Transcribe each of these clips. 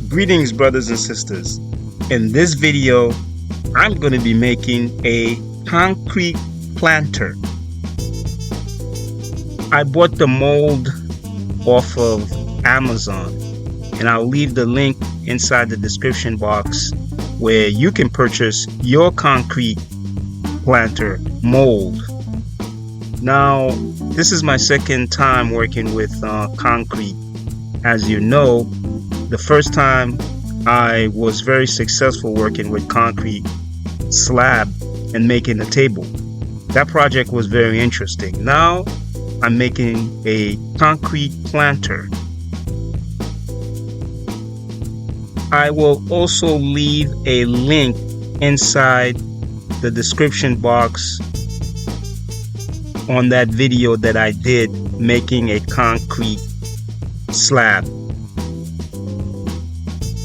Greetings, brothers and sisters. In this video, I'm going to be making a concrete planter. I bought the mold off of Amazon, and I'll leave the link inside the description box where you can purchase your concrete planter mold. Now, this is my second time working with concrete. As you know, the first time I was very successful working with concrete slab and making a table. That project was very interesting. Now I'm making a concrete planter. I will also leave a link inside the description box on that video that I did making a concrete slab.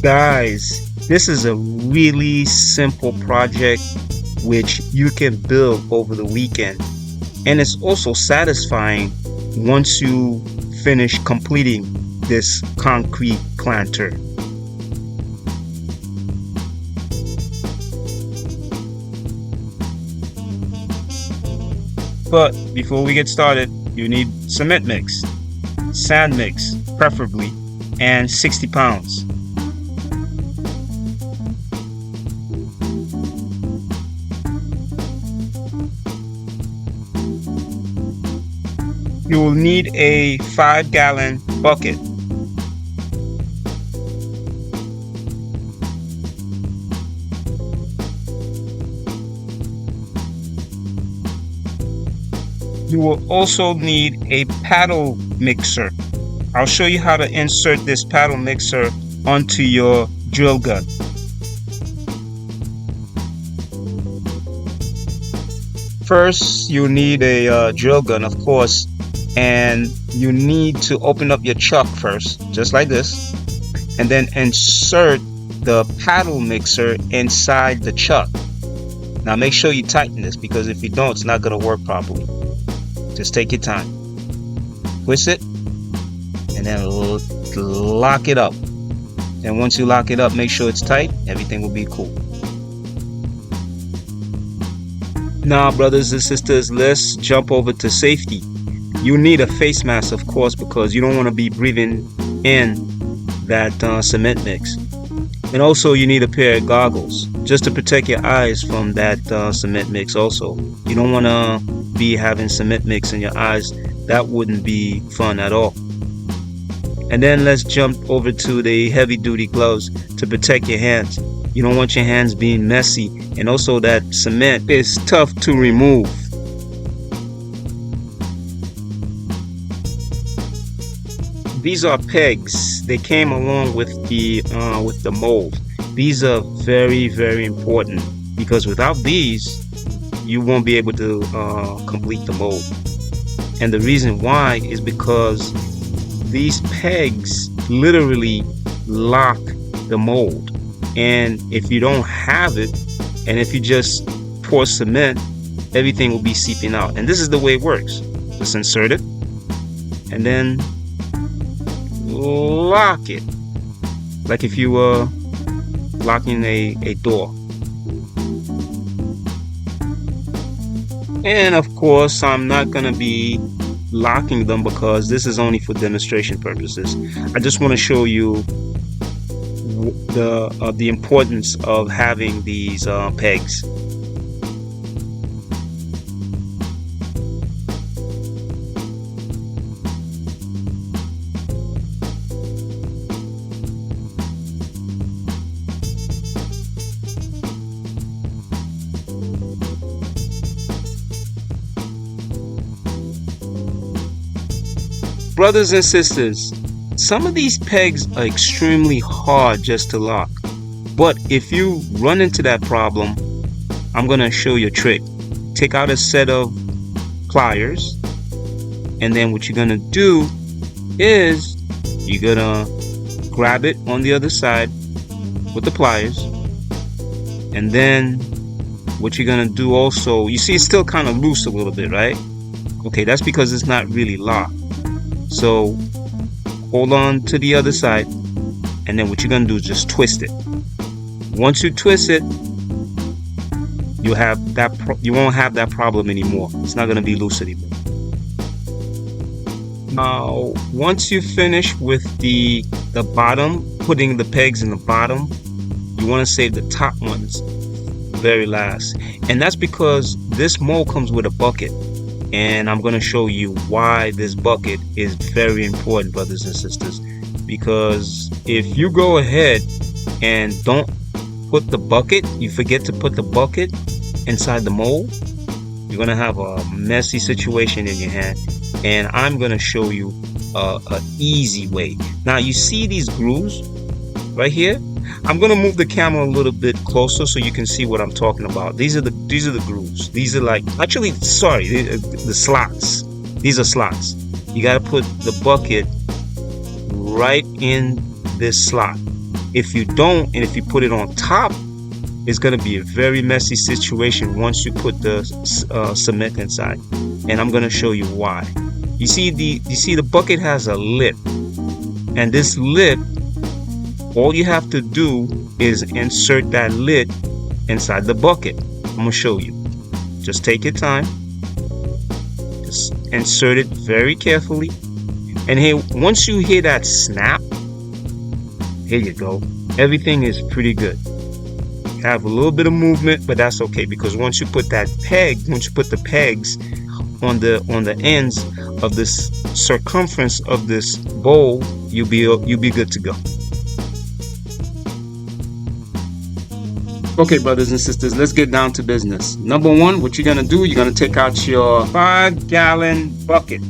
Guys, this is a really simple project which you can build over the weekend, and it's also satisfying once you finish completing this concrete planter. But before we get started, you need cement mix, sand mix preferably, and 60 pounds. You will need a 5-gallon bucket. You will also need a paddle mixer. I'll show you how to insert this paddle mixer onto your drill gun. First, you need a drill gun, of course, and you need to open up your chuck first, just like this, and then insert the paddle mixer inside the chuck. Now make sure you tighten this, because if you don't, it's not going to work properly. Just take your time. Twist it, and then lock it up. And once you lock it up, make sure it's tight. Everything will be cool. Now, brothers and sisters, let's jump over to safety. You need a face mask, of course, because you don't want to be breathing in that cement mix. And also you need a pair of goggles just to protect your eyes from that cement mix also. You don't want to be having cement mix in your eyes. That wouldn't be fun at all. And then let's jump over to the heavy duty gloves to protect your hands. You don't want your hands being messy, and also that cement is tough to remove. These are pegs. They came along with the mold. These are very, very important, because without these, you won't be able to complete the mold. And the reason why is because these pegs literally lock the mold. And if you don't have it, and if you just pour cement, everything will be seeping out. And this is the way it works. Just insert it, and then lock it, like if you were locking a door. And of course, I'm not gonna be locking them because this is only for demonstration purposes. I just want to show you the importance of having these pegs. Brothers and sisters, some of these pegs are extremely hard just to lock. But if you run into that problem, I'm going to show you a trick. Take out a set of pliers, and then what you're going to do is you're going to grab it on the other side with the pliers, and then what you're going to do also, you see it's still kind of loose a little bit, right? Okay, that's because it's not really locked. So hold on to the other side, and then what you're gonna do is just twist it. Once you twist it, you won't have that problem anymore. It's not gonna be loose anymore. Now, once you finish with the bottom, putting the pegs in the bottom, you want to save the top ones very last. And that's because this mold comes with a bucket. And I'm going to show you why this bucket is very important, brothers and sisters. Because if you go ahead and don't put the bucket, you forget to put the bucket inside the mold, you're going to have a messy situation in your hand. And I'm going to show you an easy way. Now, you see these grooves right here? I'm going to move the camera a little bit closer so you can see what I'm talking about. These are the grooves. These are like, actually, sorry, the slots. These are slots. You got to put the bucket right in this slot. If you don't, and if you put it on top, it's going to be a very messy situation once you put the cement inside. And I'm going to show you why. You see the bucket has a lip, and this lip, all you have to do is insert that lid inside the bucket. I'm going to show you. Just take your time. Just insert it very carefully. And here, once you hear that snap, here you go. Everything is pretty good. You have a little bit of movement, but that's okay, because once you put the pegs on the ends of this circumference of this bowl, you'll be good to go. Okay, brothers and sisters, let's get down to business. Number one, what you're going to do, you're going to take out your 5-gallon bucket.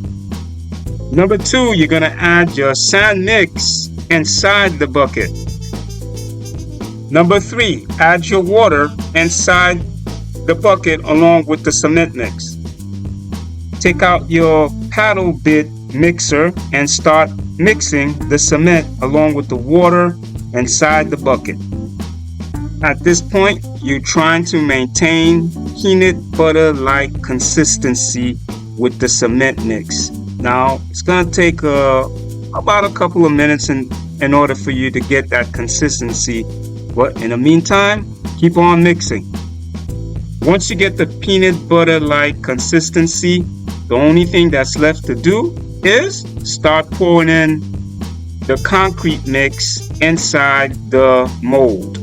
Number two, you're going to add your sand mix inside the bucket. Number three, add your water inside the bucket along with the cement mix. Take out your paddle bit mixer and start mixing the cement along with the water inside the bucket. At this point, you're trying to maintain peanut butter-like consistency with the cement mix. Now, it's going to take about a couple of minutes in order for you to get that consistency. But in the meantime, keep on mixing. Once you get the peanut butter-like consistency, the only thing that's left to do is start pouring in the concrete mix inside the mold.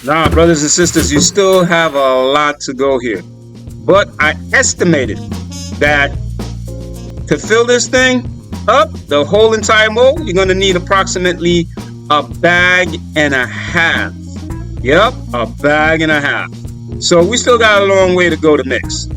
Now, brothers and sisters, you still have a lot to go here. But I estimated that to fill this thing up, the whole entire mold, you're going to need approximately a bag and a half. Yep, a bag and a half. So we still got a long way to go to mix.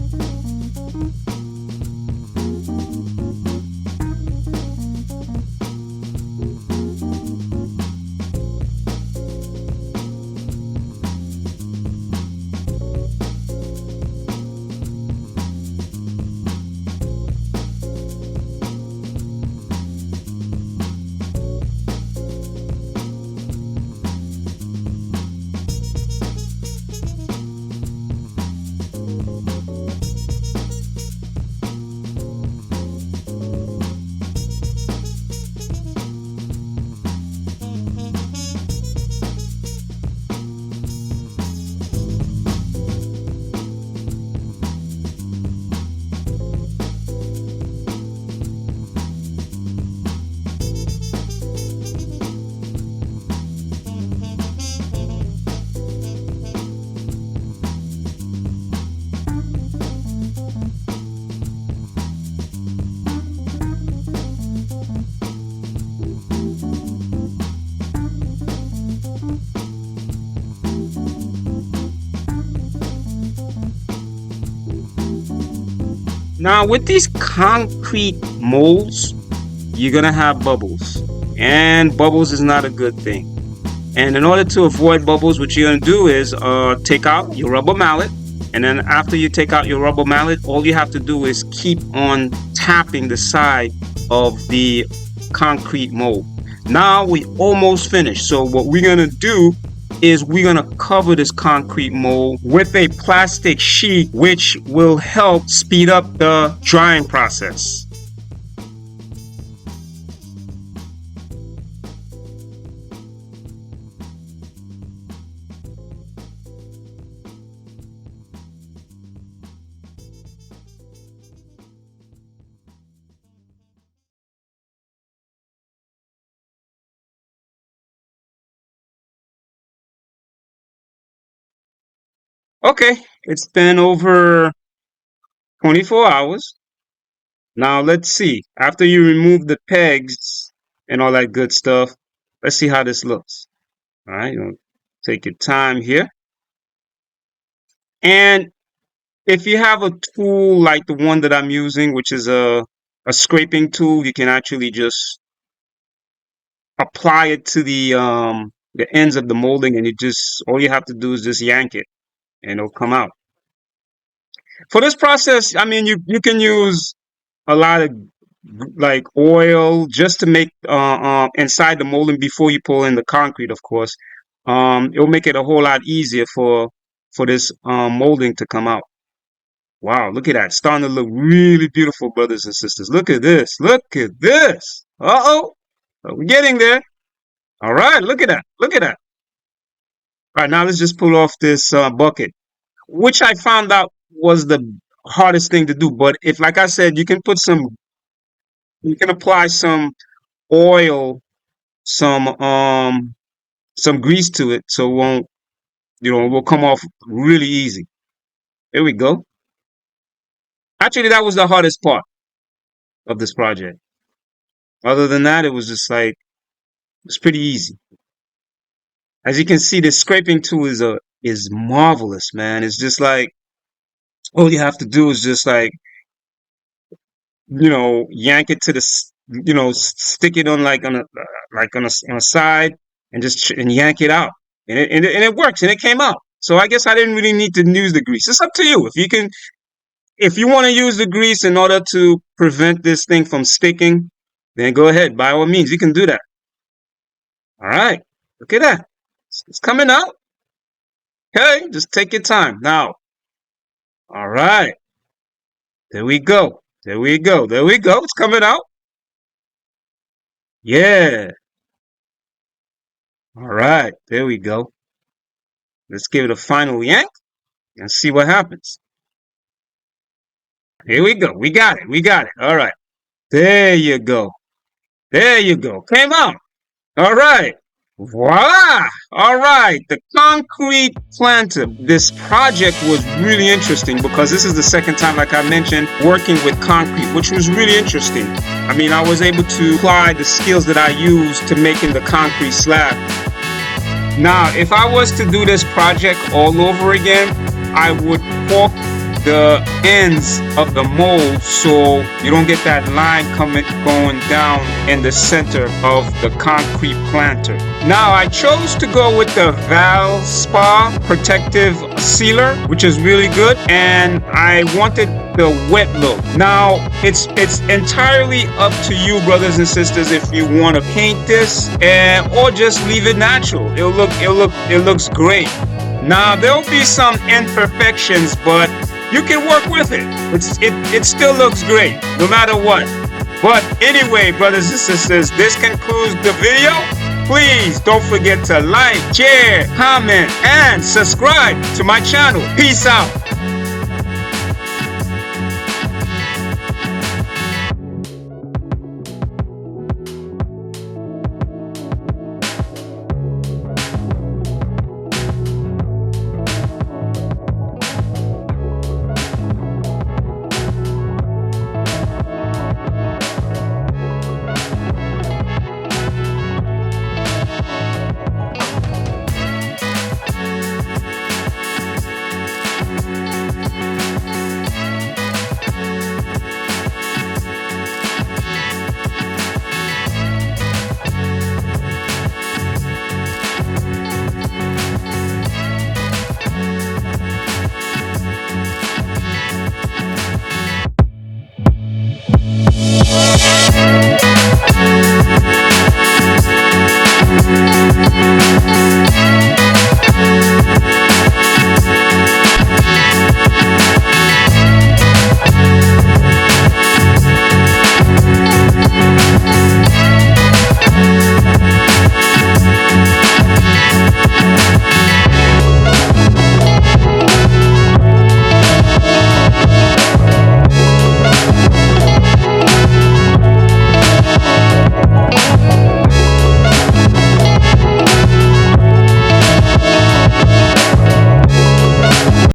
Now with these concrete molds, you're gonna have bubbles, and bubbles is not a good thing. And in order to avoid bubbles, what you're gonna do is take out your rubber mallet, and then after you take out your rubber mallet, all you have to do is keep on tapping the side of the concrete mold. Now we almost finished. So what we're gonna do is we're gonna cover this concrete mold with a plastic sheet, which will help speed up the drying process. Okay, it's been over 24 hours. Now let's see. After you remove the pegs and all that good stuff, let's see how this looks. All right, take your time here. And if you have a tool like the one that I'm using, which is a scraping tool, you can actually just apply it to the ends of the molding, and all you have to do is just yank it and it'll come out. For this process, I mean, you can use a lot of like oil just to make inside the molding before you pull in the concrete, of course. It'll make it a whole lot easier for this molding to come out. Wow, look at that. It's starting to look really beautiful, brothers and sisters. Look at this. Look at this. Uh-oh. We're getting there. All right, look at that. Look at that. All right, now let's just pull off this bucket, which I found out was the hardest thing to do. But if, like I said, you can apply some oil, some grease to it, so it won't, it will come off really easy. There we go. Actually, that was the hardest part of this project. Other than that, it was just like it's pretty easy. As you can see, the scraping tool is marvelous, man. It's just like all you have to do is just like yank it to stick it on like on a side and just and yank it out, and it works, and it came out. So I guess I didn't really need to use the grease. It's up to you if you want to use the grease in order to prevent this thing from sticking, then go ahead. By all means, you can do that. All right, look at that. It's coming out. Okay, just take your time now. All right, there we go. There we go. There we go. It's coming out. Yeah. All right, there we go. Let's give it a final yank and see what happens. Here we go. We got it. We got it. All right. There you go. There you go. Came out. All right. Voila! All right, the concrete planter. This project was really interesting because this is the second time, like I mentioned, working with concrete, which was really interesting. I mean, I was able to apply the skills that I used to making the concrete slab. Now, if I was to do this project all over again, I would fork the ends of the mold so you don't get that line going down in the center of the concrete planter. Now I chose to go with the Valspar protective sealer, which is really good, and I wanted the wet look. Now it's entirely up to you, brothers and sisters, if you want to paint this or just leave it natural. It looks great. Now there'll be some imperfections, but you can work with it. It still looks great, no matter what. But anyway, brothers and sisters, this concludes the video. Please don't forget to like, share, comment, and subscribe to my channel. Peace out.